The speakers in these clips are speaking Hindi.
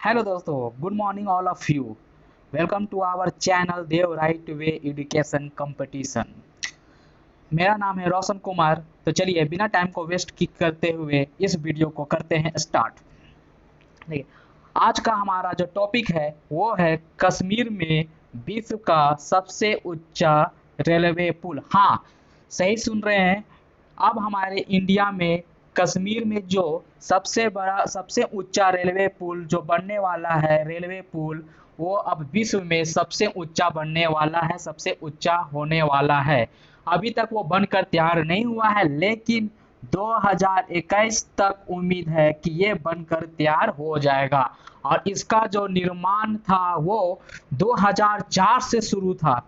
हेलो दोस्तों, good morning all of you. Welcome to our channel Dev right way education competition. मेरा नाम है रोशन कुमार। तो चलिए बिना टाइम को वेस्ट की करते हुए इस वीडियो को करते हैं स्टार्ट। देखिए, आज का हमारा जो टॉपिक है वो है कश्मीर में विश्व का सबसे ऊंचा रेलवे पुल। हाँ, सही सुन रहे हैं। अब हमारे इंडिया में कश्मीर में जो सबसे बड़ा सबसे ऊंचा रेलवे पुल जो बनने वाला है, रेलवे पुल, वो अब विश्व में सबसे ऊंचा बनने वाला है, सबसे ऊंचा होने वाला है। अभी तक वो बनकर तैयार नहीं हुआ है, लेकिन 2021 तक उम्मीद है कि ये बनकर तैयार हो जाएगा। और इसका जो निर्माण था वो 2004 से शुरू था।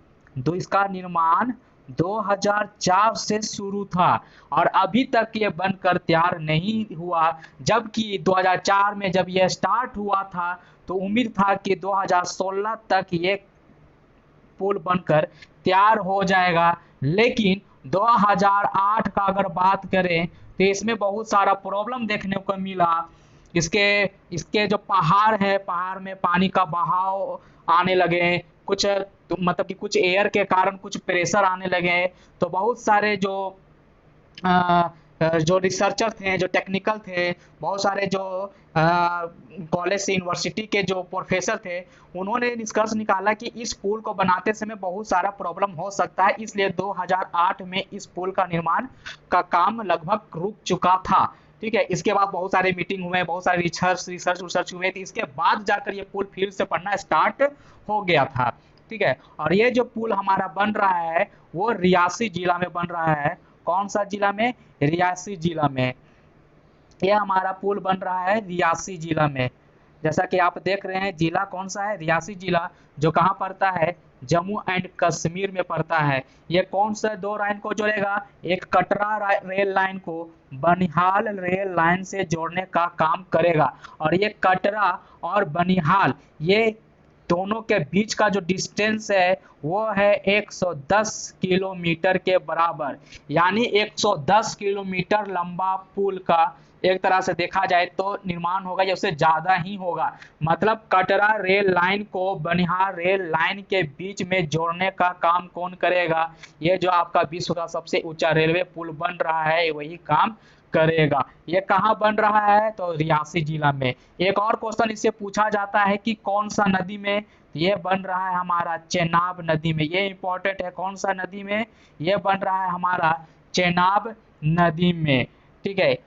इसका निर्माण 2004 से शुरू था और अभी तक ये बनकर तैयार नहीं हुआ। जबकि 2004 में जब ये स्टार्ट हुआ था तो उम्मीद था कि 2016 तक ये पुल बनकर तैयार हो जाएगा। लेकिन 2008 का अगर बात करें तो इसमें बहुत सारा प्रॉब्लम देखने को मिला। इसके इसके जो पहाड़ है, पहाड़ में पानी का बहाव आने लगे, कुछ तो मतलब कि कुछ एयर के कारण कुछ प्रेशर आने लगे। तो बहुत सारे जो रिसर्चर थे, जो टेक्निकल थे, बहुत सारे जो कॉलेज से यूनिवर्सिटी के जो प्रोफेसर थे, उन्होंने निष्कर्ष निकाला कि इस पुल को बनाते समय बहुत सारा प्रॉब्लम हो सकता है। इसलिए 2008 में इस पुल का निर्माण का काम लगभग रुक चुका था। ठीक है, इसके बाद बहुत सारे मीटिंग हुए, बहुत सारे रिसर्च हुए थे। इसके बाद जाकर ये पुल फिर से बनना स्टार्ट हो गया था। ठीक है, और ये जो पुल हमारा बन रहा है वो रियासी जिला में बन रहा है। कौन सा जिला में? रियासी जिला में। ये हमारा पुल बन रहा है रियासी जिला में। जैसा कि आप देख रहे हैं, जिला कौन सा है? रियासी जिला। जो कहाँ पड़ता है? जम्मू एंड कश्मीर में पड़ता है। ये कौन सा दो लाइन को जोड़ेगा? एक कटरा रेल लाइन को बनिहाल रेल लाइन से जोड़ने का काम करेगा। और ये कटरा और बनिहाल, ये दोनों के बीच का जो डिस्टेंस है वो है 110 किलोमीटर के बराबर। यानी 110 किलोमीटर लंबा पुल का एक तरह से देखा जाए तो निर्माण होगा, या उससे ज्यादा ही होगा। मतलब कटरा रेल लाइन को बनिहाल रेल लाइन के बीच में जोड़ने का काम कौन करेगा? ये जो आपका विश्व का सबसे ऊंचा रेलवे पुल बन रहा है वही काम करेगा। ये कहाँ बन रहा है? तो रियासी जिला में। एक और क्वेश्चन इससे पूछा जाता है कि कौन सा नदी में ये बन रहा है? हमारा चेनाब नदी में। ये इंपॉर्टेंट है। कौन सा नदी में ये बन रहा है? हमारा चेनाब नदी में। ठीक है,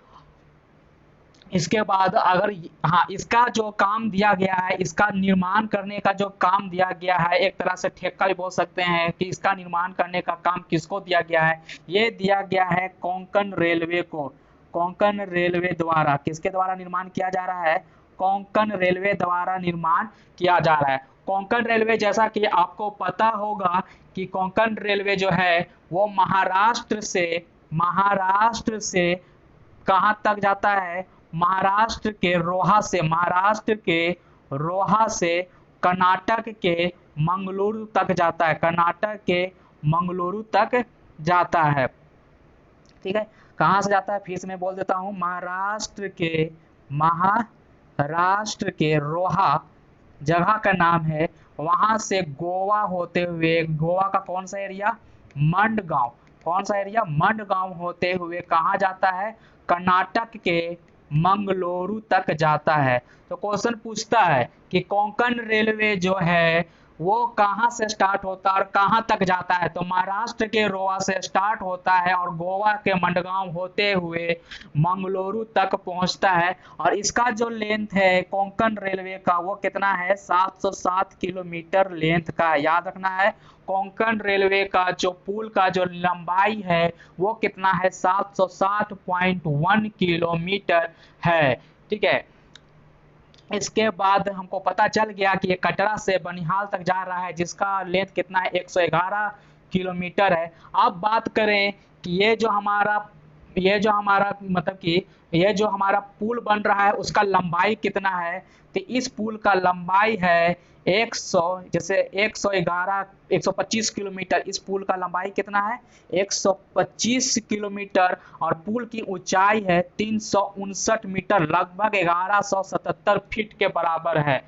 इसके बाद अगर, हाँ, इसका जो काम दिया गया है, इसका निर्माण करने का जो काम दिया गया है, एक तरह से ठेका भी बोल सकते हैं कि इसका निर्माण करने का काम किसको दिया गया है? ये दिया गया है कोंकण रेलवे को। कोंकण रेलवे द्वारा। किसके द्वारा निर्माण किया जा रहा है? कोंकण रेलवे द्वारा निर्माण किया जा रहा है। कोंकण रेलवे, जैसा कि आपको पता होगा कि कोंकण रेलवे जो है वो महाराष्ट्र से कहाँ तक जाता है? महाराष्ट्र के रोहा से कर्नाटक के मंगलुरु तक जाता है। कर्नाटक के मंगलुरु तक जाता है। ठीक है, कहाँ से जाता है? फिर से मैं बोल देता हूँ। महाराष्ट्र के रोहा जगह का नाम है। वहां से गोवा होते हुए, गोवा का कौन सा एरिया? मंडगांव। कौन सा एरिया? मंडगांव होते हुए कहाँ जाता है? कर्नाटक के मंगलुरु तक जाता है। तो क्वेश्चन पूछता है कि कोंकण रेलवे जो है वो कहाँ से स्टार्ट होता है और कहाँ तक जाता है? तो महाराष्ट्र के रोहा से स्टार्ट होता है और गोवा के मंडगांव होते हुए मंगलुरु तक पहुंचता है। और इसका जो लेंथ है कोंकण रेलवे का वो कितना है? 707 किलोमीटर लेंथ का। याद रखना है, कोंकण रेलवे का जो पुल का जो लंबाई है वो कितना है? 760.1 किलोमीटर है। ठीक है, इसके बाद हमको पता चल गया कि ये कटरा से बनिहाल तक जा रहा है, जिसका लेंथ कितना है? 111 किलोमीटर है। अब बात करें कि ये जो हमारा ये जो हमारा मतलब कि ये जो हमारा पुल बन रहा है उसका लंबाई कितना है, तो इस पुल का लंबाई है 100, जैसे 111 125 किलोमीटर। इस पुल का लंबाई कितना है 125 किलोमीटर, और पुल की ऊंचाई है 359 मीटर, लगभग 1177 फीट के बराबर है।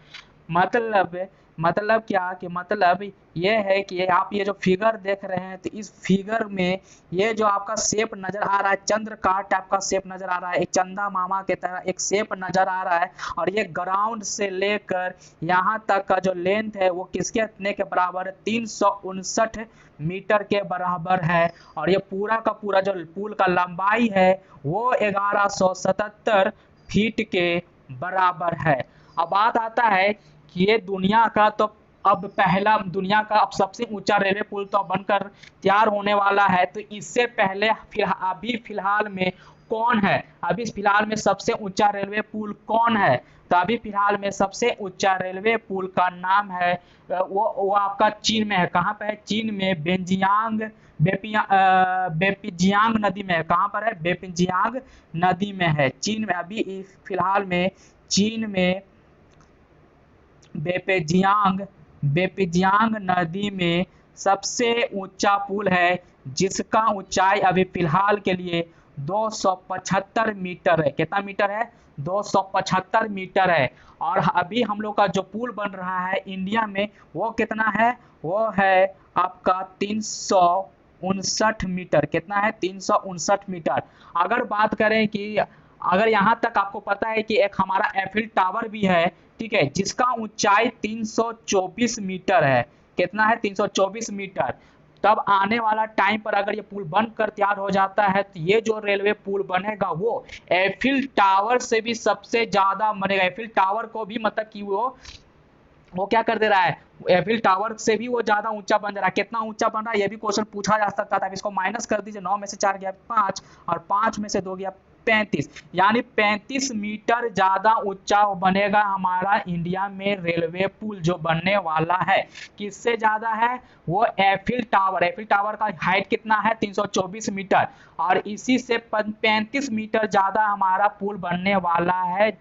मतलब मतलब क्या कि मतलब ये है कि आप ये जो फिगर देख रहे हैं, तो इस फिगर में ये जो आपका शेप नजर आ रहा है, चंद्रकार टाइप का शेप नजर आ रहा है, एक चंदा मामा के तरह एक शेप नजर आ रहा है। और ये ग्राउंड से लेकर यहाँ तक का जो लेंथ है वो किसके इतने के बराबर है, 359 मीटर के बराबर है। और ये पूरा का पूरा जो पुल का लंबाई है वो 1177 फीट के बराबर है। अब बात आता है कि ये दुनिया का तो अब पहला दुनिया का अब सबसे ऊंचा रेलवे पुल तो बनकर तैयार होने वाला है। तो इससे पहले अभी फिलहाल में कौन है, अभी फिलहाल में सबसे ऊंचा रेलवे पुल कौन है, तो अभी फिलहाल में सबसे ऊंचा रेलवे पुल का नाम है वो आपका चीन में है। कहाँ पे है, चीन में बेंजियांग बेपिजियांग नदी में है। कहाँ पर है, बेपिजियांग नदी में है, चीन में। अभी फिलहाल में चीन में बेपेजियांग बेपिजियांग नदी में सबसे ऊंचा पुल है, जिसका ऊंचाई अभी फिलहाल के लिए 275 मीटर है। कितना मीटर है, 275 मीटर है। और अभी हम लोग का जो पुल बन रहा है इंडिया में वो कितना है, वो है आपका 359 मीटर। कितना है, 359 मीटर। अगर बात करें कि अगर यहाँ तक आपको पता है कि एक हमारा एफिल टावर भी है, ठीक है, जिसका ऊंचाई 324 मीटर है। कितना है, 324 मीटर। तब आने वाला टाइम पर अगर ये पुल बनकर तैयार हो जाता है तो ये जो रेलवे पुल बनेगा वो एफिल टावर से भी सबसे ज्यादा बनेगा। एफिल टावर को भी मतलब कि वो क्या कर दे रहा है, एफिल टावर से भी वो ज्यादा ऊंचा बन जा रहा है। कितना ऊंचा बन रहा है ये भी क्वेश्चन पूछा जा सकता था। इसको माइनस कर दीजिए, 9 में से 4 गया 5, और 5 में से 2 गया 35, यानी 35 मीटर ज्यादा ऊंचा बनेगा हमारा इंडिया में रेलवे पुल जो बनने वाला है। किससे ज्यादा है, वो एफिल टावर। एफिल टावर का हाइट कितना है, 324 मीटर, और इसी से 35 मीटर ज्यादा हमारा पुल बनने वाला है।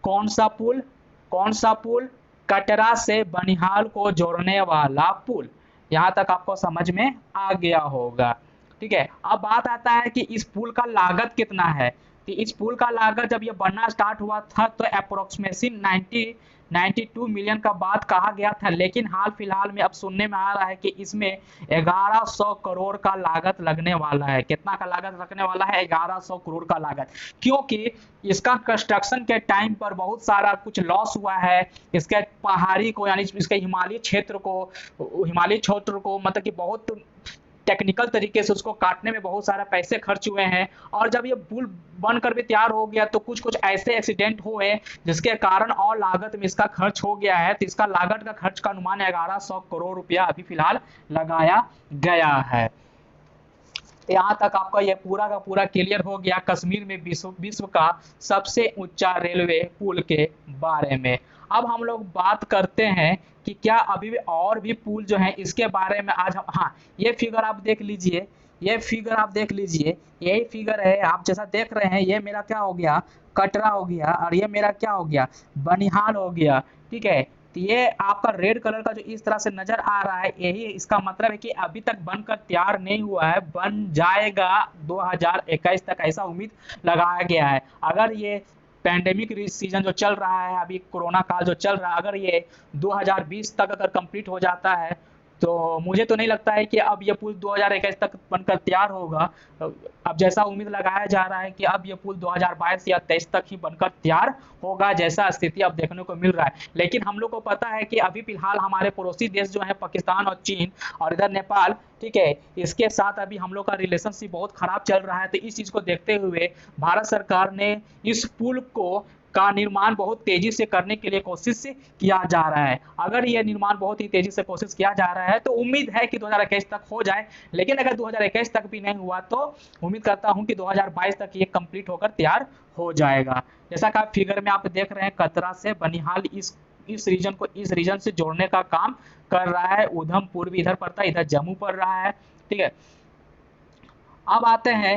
कौन सा पुल, कौन सा पुल, कटरा से बनिहाल को जोड़ने वाला पुल। यहाँ तक आपको समझ में आ गया होगा, ठीक है। अब बात आता है कि इस पुल का लागत कितना है। तो इस पुल का लागत जब ये बनना स्टार्ट हुआ था तो अप्रोक्सीमेटली 92 मिलियन का बात कहा गया था, लेकिन हाल फिलहाल में अब सुनने में आ रहा है कि इसमें 1100 करोड़ का लागत लगने वाला है। कितना का लागत लगने वाला है, 1100 करोड़ का लागत, क्योंकि इसका कंस्ट्रक्शन के टाइम पर बहुत सारा कुछ लॉस हुआ है। इसके पहाड़ी को यानी इसके हिमालय क्षेत्र को मतलब कि बहुत टेक्निकल तरीके से उसको काटने में बहुत सारा पैसे खर्च हुए हैं। और जब ये पुल बनकर भी तैयार हो गया तो कुछ कुछ ऐसे एक्सीडेंट हुए जिसके कारण और लागत में इसका खर्च हो गया है। तो इसका लागत का खर्च का अनुमान 1100 करोड़ रुपया अभी फिलहाल लगाया गया है। यहाँ तक आपका ये पूरा का पूरा क्लियर हो गया कश्मीर में विश्व का सबसे ऊंचा रेलवे पुल के बारे में। अब हम लोग बात करते हैं कि क्या अभी भी और भी पुल जो है इसके बारे में आज हम, हाँ, ये फिगर आप देख लीजिए, ये फिगर आप देख लीजिए, यही फिगर है आप जैसा देख रहे हैं। ये मेरा क्या हो गया, कटरा हो गया, और ये मेरा क्या हो गया, बनिहाल हो गया, ठीक है। तो ये आपका रेड कलर का जो इस तरह से नजर आ रहा है, यही इसका मतलब है कि अभी तक बनकर तैयार नहीं हुआ है, बन जाएगा 2021 तक, ऐसा उम्मीद लगाया गया है। अगर ये पैंडेमिक सीजन जो चल रहा है, अभी कोरोना काल जो चल रहा है, अगर ये 2020 तक अगर कंप्लीट हो जाता है तो मुझे तो नहीं लगता है कि अब ये पुल 2021 तक बनकर तैयार होगा। अब जैसा उम्मीद लगाया जा रहा है कि अब ये पुल 2022 या 23 तक ही बनकर तैयार होगा, जैसा स्थिति अब देखने को मिल रहा है। लेकिन हम लोग को पता है कि अभी फिलहाल हमारे पड़ोसी देश जो है पाकिस्तान और चीन और इधर नेपाल, ठीक है, इसके साथ अभी हम लोग का रिलेशनशिप बहुत खराब चल रहा है। तो इस चीज को देखते हुए भारत सरकार ने इस पुल का निर्माण बहुत तेजी से करने के लिए कोशिश किया जा रहा है। अगर यह निर्माण बहुत ही तेजी से कोशिश किया जा रहा है तो उम्मीद है कि 2021 तक हो जाए। लेकिन अगर 2021 तक भी नहीं हुआ तो उम्मीद करता हूं कि 2022 तक ये कंप्लीट होकर तैयार हो जाएगा। जैसा कि आप फिगर में आप देख रहे हैं, कतरा से बनिहाल इस रीजन को इस रीजन से जोड़ने का काम कर रहा है। उधमपुर भी इधर पड़ता है, इधर जम्मू पड़ रहा है, ठीक है। अब आते हैं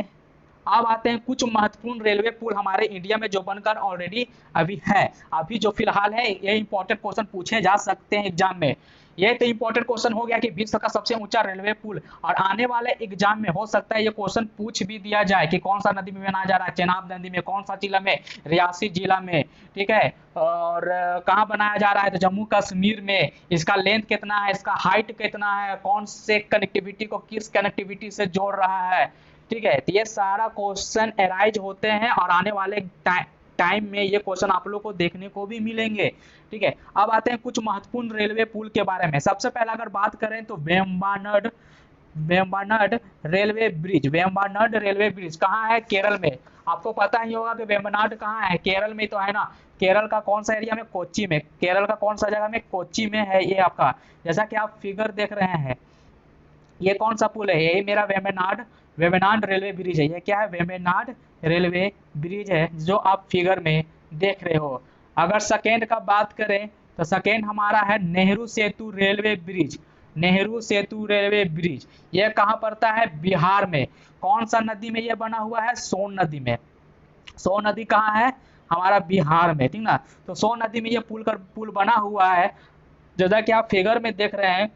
अब आते हैं कुछ महत्वपूर्ण रेलवे पुल हमारे इंडिया में जो बनकर ऑलरेडी अभी है, अभी जो फिलहाल है, ये इंपॉर्टेंट क्वेश्चन पूछे जा सकते हैं एग्जाम में। ये तो इंपॉर्टेंट क्वेश्चन हो गया कि विश्व का सबसे ऊंचा रेलवे पुल, और आने वाले एग्जाम में हो सकता है ये क्वेश्चन पूछ भी दिया जाए कि कौन सा नदी में बनाया जा रहा है, चेनाब नदी में, कौन सा जिला में, रियासी जिला में, ठीक है, और कहाँ बनाया जा रहा है, तो जम्मू कश्मीर में, इसका लेंथ कितना है, इसका हाइट कितना है, कौन से कनेक्टिविटी को किस कनेक्टिविटी से जोड़ रहा है, ठीक है। तो ये सारा क्वेश्चन एराइज होते हैं और आने वाले टाइम में ये क्वेश्चन आप लोग को देखने को भी मिलेंगे, ठीक है। अब आते हैं कुछ महत्वपूर्ण रेलवे पुल के बारे में। सबसे पहले अगर बात करें तो Vembanad Vembanad railway bridge. Vembanad railway bridge कहाँ है? केरल में। आपको पता ही होगा कि वेम्बनाड कहाँ है, केरल में तो है ना। केरल का कौन सा एरिया में? कोच्चि में। केरल का कौन सा जगह में? कोच्चि में है ये आपका। जैसा कि आप फिगर देख रहे हैं, ये कौन सा पुल है? यही मेरा वेम्बनाड वेम्बनाड रेलवे ब्रिज है। ये क्या है? वेम्बनाड रेलवे ब्रिज है जो आप फिगर में देख रहे हो। अगर सेकेंड का बात करें तो सेकेंड हमारा है नेहरू सेतु रेलवे ब्रिज। नेहरू सेतु रेलवे ब्रिज ये कहाँ पड़ता है? बिहार में। कौन सा नदी में ये बना हुआ है? सोन नदी में। सोन नदी कहाँ है? हमारा बिहार में, ठीक ना। तो सोन नदी में ये पुल बना हुआ है। जैसा कि आप फिगर में देख रहे हैं,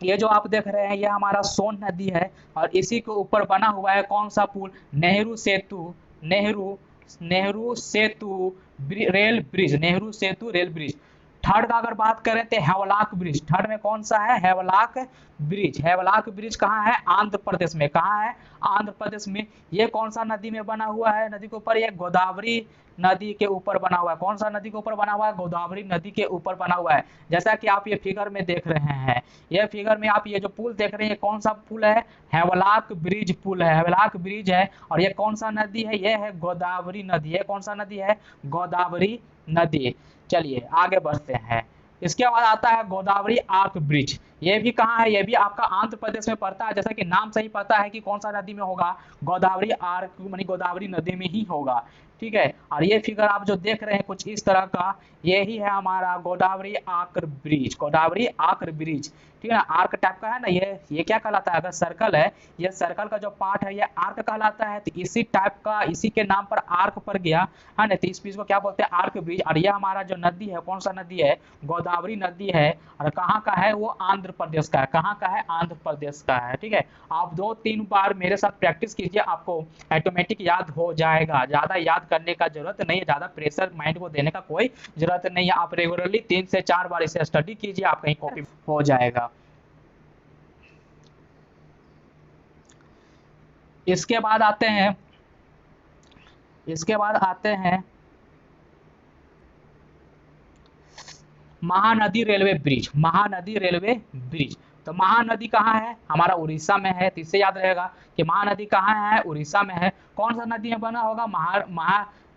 ये जो आप देख रहे हैं ये हमारा सोन नदी है और इसी के ऊपर बना हुआ है कौन सा पुल? नेहरू सेतु। नेहरू नेहरू सेतु रेल ब्रिज। नेहरू सेतु रेल ब्रिज। थर्ड का अगर बात करें तो हेवलाक ब्रिज। थर्ड में कौन सा है? हेवलाक ब्रिज। हेवलाक ब्रिज कहाँ है? आंध्र प्रदेश में। कहाँ है? आंध्र प्रदेश में। ये कौन सा नदी में बना हुआ है? नदी के ऊपर, ये गोदावरी नदी के ऊपर बना हुआ है। कौन सा नदी के ऊपर बना हुआ है? गोदावरी नदी के ऊपर बना हुआ है। जैसा कि आप ये फिगर में देख रहे हैं, ये फिगर में आप ये जो पुल देख रहे हैं, कौन सा पुल है? हेवलाक ब्रिज पुल है। हेवलाक ब्रिज है। और ये कौन सा नदी है? ये है गोदावरी नदी। ये कौन सा नदी है? गोदावरी नदी। चलिए आगे बढ़ते हैं। इसके बाद आता है गोदावरी आर्क ब्रिज। ये भी कहाँ है? ये भी आपका आंध्र प्रदेश में पड़ता है। जैसा कि नाम से ही पता है कि कौन सा नदी में होगा? गोदावरी आर्क मानी गोदावरी नदी में ही होगा, ठीक है। और ये फिगर आप जो देख रहे हैं कुछ इस तरह का, यही है हमारा Godavari arch bridge. Godavari arch bridge, ठीक है ना। आर्क टाइप का है ना ये क्या कहलाता है? अगर सर्कल है, ये सर्कल का जो पार्ट है ये आर्क कहलाता है। तो इसी टाइप का, इसी के नाम पर आर्क पर गया है ना, तो इस ब्रिज को क्या बोलते हैं? Arch bridge. और ये हमारा जो नदी है, कौन सा नदी है? गोदावरी नदी है। और कहाँ का है वो? आंध्र प्रदेश का है। कहाँ का है? आंध्र प्रदेश का है, ठीक है। आप 2-3 बार मेरे साथ प्रैक्टिस कीजिए, आपको ऑटोमेटिक याद हो जाएगा। ज्यादा याद करने का जरूरत नहीं है, ज्यादा प्रेशर माइंड को देने का कोई जरूरत नहीं है। आप रेगुलरली 3 से 4 बार इसे स्टडी कीजिए, आप कहीं कॉपी हो जाएगा। इसके बाद आते हैं, इसके बाद आते हैं Mahanadi railway bridge. Mahanadi railway bridge. तो महानदी कहाँ है? हमारा उड़ीसा में है। तो इससे याद रहेगा कि महानदी कहाँ है? उड़ीसा में है। कौन सा नदी में बना होगा?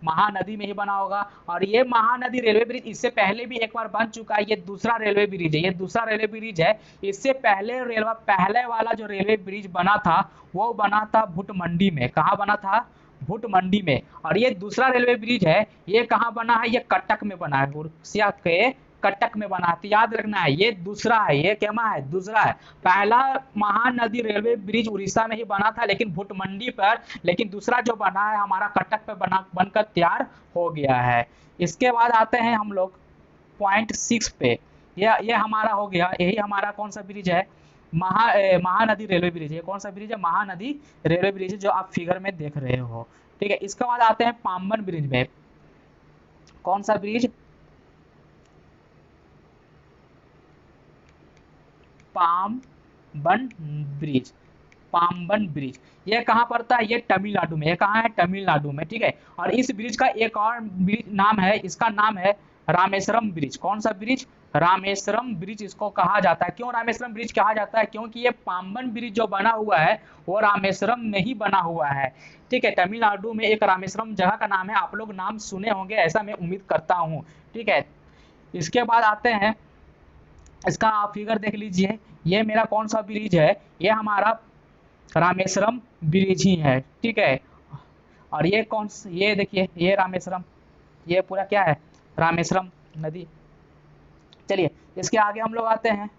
महानदी में ही बना होगा। और ये महानदी रेलवे ब्रिज इससे पहले भी एक बार बन चुका है। ये दूसरा रेलवे ब्रिज है। ये दूसरा रेलवे ब्रिज है। इससे पहले वाला जो रेलवे ब्रिज बना था वो बना था भुटमंडी में। कहाँ बना था? भुटमंडी में। और ये दूसरा रेलवे ब्रिज है, ये कहाँ बना है? ये कटक में बना है। उड़ीसा के कटक में बना है। तो याद रखना है ये दूसरा है। ये क्या है? दूसरा है। पहला महानदी रेलवे ब्रिज उड़ीसा में ही बना था लेकिन भुटमंडी पर, लेकिन दूसरा जो बना है हमारा कटक पे बनकर तैयार हो गया है। इसके बाद आते हैं हम लोग पॉइंट 6 पे। ये हमारा हो गया। यही हमारा कौन सा ब्रिज है? Mahanadi railway bridge. ये कौन सा ब्रिज है? महानदी रेलवे ब्रिज जो आप फिगर में देख रहे हो, ठीक है। इसके बाद आते हैं पाम्बन ब्रिज में। कौन सा bridge? Pamban bridge. Pamban bridge ये कहाँ पड़ता है? ये तमिलनाडु में। ये कहाँ है? तमिलनाडु में, ठीक है। और इस ब्रिज का एक और नाम है, इसका नाम है रामेश्वरम ब्रिज। कौन सा ब्रिज? रामेश्वरम ब्रिज इसको कहा जाता है। क्यों रामेश्वरम ब्रिज कहा जाता है? क्योंकि ये पाम्बन ब्रिज जो बना हुआ है वो रामेश्वरम में ही बना हुआ है, ठीक है। तमिलनाडु में एक रामेश्वरम जगह का नाम है। आप लोग नाम सुने होंगे ऐसा मैं उम्मीद करता हूँ, ठीक है। इसके बाद आते हैं, इसका आप फिगर देख लीजिए। ये मेरा कौन सा ब्रिज है? ये हमारा रामेश्वरम ब्रिज ही है, ठीक है। और ये ये देखिए, ये रामेश्वरम, ये पूरा क्या है? रामेश्वरम नदी। चलिए इसके आगे हम लोग आते हैं।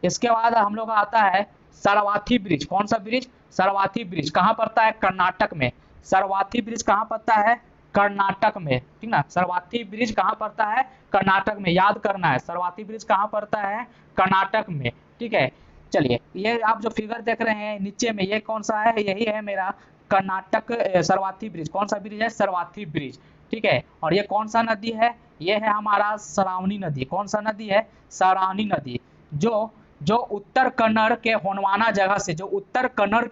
इसके बाद हम लोग आता है शरावती ब्रिज। कौन सा ब्रिज? सरवाथी ब्रिज कहाँ पड़ता है? कर्नाटक में। सरवाथी ब्रिज कहाँ पड़ता है? कर्नाटक में, ठीक ना। सरवाथी ब्रिज कहाँ पड़ता है? कर्नाटक में, याद करना है, सरवाथी ब्रिज कहाँ पड़ता है? कर्नाटक में, ठीक है। चलिए, ये आप जो फिगर देख रहे हैं नीचे में, ये कौन सा है? यही है मेरा कर्नाटक सरवाथी ब्रिज। कौन सा ब्रिज है? सरवाथी ब्रिज, ठीक है। और ये कौन सा नदी है? ये है हमारा सरावनी नदी। कौन सा नदी है? सरावनी नदी, जो जो उत्तर कन्नड़ के होनवाना जगह से, जो उत्तर कन्नड़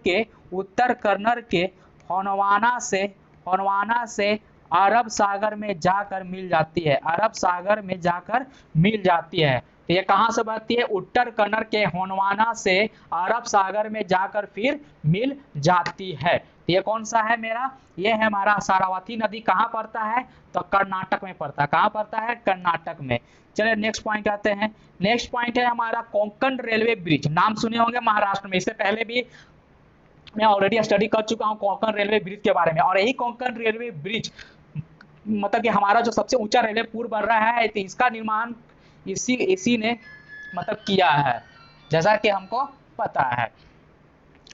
के होनवाना से अरब सागर में जाकर मिल जाती है। अरब सागर में जाकर मिल जाती है। तो ये कहाँ से बहती है? उत्तर कन्नड़ के होनवाना से अरब सागर में जाकर फिर मिल जाती है। तो ये कौन सा है मेरा? ये है हमारा सारावती नदी। कहाँ पड़ता है? तो कर्नाटक में पड़ता है। कहाँ पड़ता है? कर्नाटक में। चलिए नेक्स्ट पॉइंट आते हैं। नेक्स्ट पॉइंट है हमारा कोंकण रेलवे ब्रिज। नाम सुने होंगे महाराष्ट्र में, इससे पहले भी मैं ऑलरेडी स्टडी कर चुका हूँ कोंकण रेलवे ब्रिज के बारे में। और यही कोंकण रेलवे ब्रिज मतलब कि हमारा जो सबसे ऊंचा रेलवे पुल बन रहा है, तो इसका निर्माण इसी ने मतलब किया है, जैसा कि हमको पता है,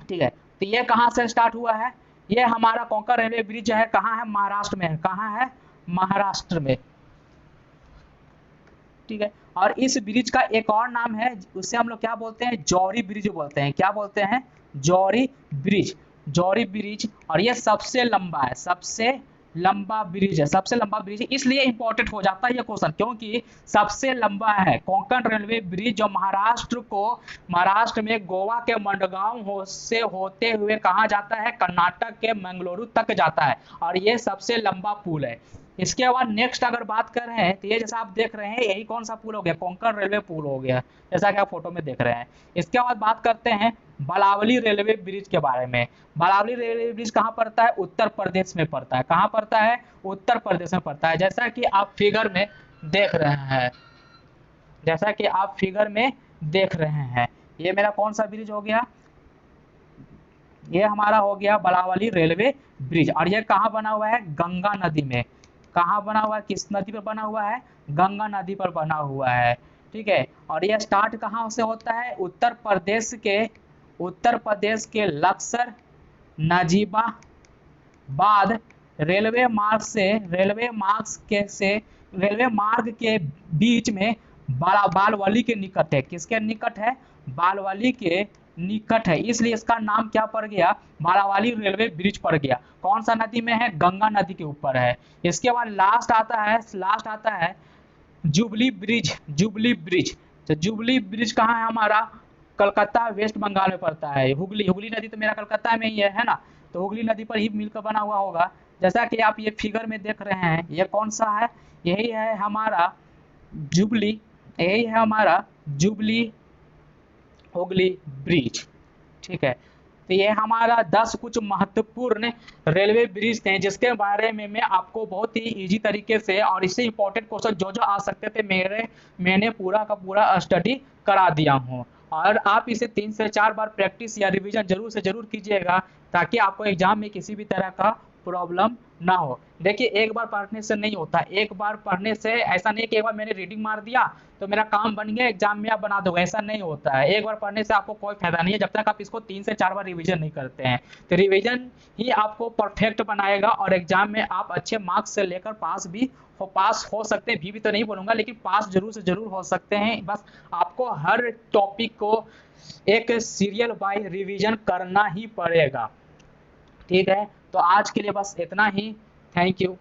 ठीक है। तो ये कहाँ से स्टार्ट हुआ है? ये हमारा कोंकण रेलवे ब्रिज है, कहाँ है? महाराष्ट्र में है। कहाँ है? महाराष्ट्र में, ठीक है। और इस ब्रिज का एक और नाम है, उससे हम लोग क्या बोलते हैं? जौहरी ब्रिज बोलते हैं। क्या बोलते हैं? जौहरी ब्रिज। जौहरी ब्रिज। और ये सबसे लंबा है, सबसे लंबा ब्रिज है, सबसे लंबा ब्रिज है। इसलिए इंपॉर्टेंट हो जाता है ये क्वेश्चन, क्योंकि सबसे लंबा है। कोंकण रेलवे ब्रिज जो महाराष्ट्र में गोवा के मंडगांव से होते हुए कहाँ जाता है? कर्नाटक के मंगलुरु तक जाता है। और ये सबसे लंबा पुल है। इसके बाद नेक्स्ट अगर बात कर रहे हैं, तो ये जैसा आप देख रहे हैं, यही कौन सा पुल हो गया? कोंकण रेलवे पुल हो गया, जैसा कि आप फोटो में देख रहे हैं। इसके बाद बात करते हैं बलावली रेलवे ब्रिज के बारे में। बलावली रेलवे ब्रिज कहाँ पड़ता है? उत्तर प्रदेश में पड़ता है। कहाँ पड़ता है? उत्तर प्रदेश में पड़ता है, जैसा कि आप फिगर में देख रहे हैं। जैसा कि आप फिगर में देख रहे हैं, ये मेरा कौन सा ब्रिज हो गया? ये हमारा हो गया बलावली रेलवे ब्रिज। और ये कहाँ बना हुआ है? गंगा नदी में। कहाँ बना हुआ है? किस नदी पर बना हुआ है? गंगा नदी पर बना हुआ है, ठीक है। और यह स्टार्ट कहाँ से होता है? उत्तर प्रदेश के लक्सर नजीबाबाद रेलवे मार्ग के बीच में बालवाली के निकट है। किसके निकट है? बालवाली के निकट है, इसलिए इसका नाम क्या पड़ गया? बालावाली रेलवे ब्रिज पड़ गया। कौन सा नदी में है? गंगा नदी के ऊपर है। इसके बाद लास्ट आता है जुबली ब्रिज। तो जुबली ब्रिज कहाँ है हमारा? कलकत्ता वेस्ट बंगाल में पड़ता है। हुगली नदी तो मेरा कलकत्ता में ही है ना। तो हुगली नदी पर ही मिलकर बना हुआ होगा, जैसा कि आप ये फिगर में देख रहे हैं। ये कौन सा है? यही है हमारा जुबली हुगली ब्रिज, ठीक है। तो ये हमारा 10 कुछ महत्वपूर्ण रेलवे ब्रिज थे, जिसके बारे में मैं आपको बहुत ही इजी तरीके से, और इससे इंपॉर्टेंट क्वेश्चन जो आ सकते थे मैंने पूरा का पूरा स्टडी करा दिया हूँ। और आप इसे 3 से 4 बार प्रैक्टिस या रिवीजन जरूर से जरूर कीजिएगा, ताकि आपको एग्जाम में किसी भी तरह का प्रॉब्लम ना हो। देखिए, एक बार पढ़ने से नहीं होता। एक बार पढ़ने से ऐसा नहीं कि एक बार मैंने रीडिंग मार दिया तो मेरा काम बन गया, एग्जाम में आप बना दोगे, ऐसा नहीं होता है। एक बार पढ़ने से आपको कोई फायदा नहीं है, जब तक आप इसको 3 से 4 बार रिवीजन नहीं करते हैं। तो रिवीजन ही आपको परफेक्ट बनाएगा, और एग्जाम में आप अच्छे मार्क्स से लेकर पास हो सकते हैं। भी तो नहीं बोलूंगा, लेकिन पास जरूर से जरूर हो सकते हैं। बस आपको हर टॉपिक को एक सीरियल बाय रिवीजन करना ही पड़ेगा, ठीक है। तो आज के लिए बस इतना ही। Thank you.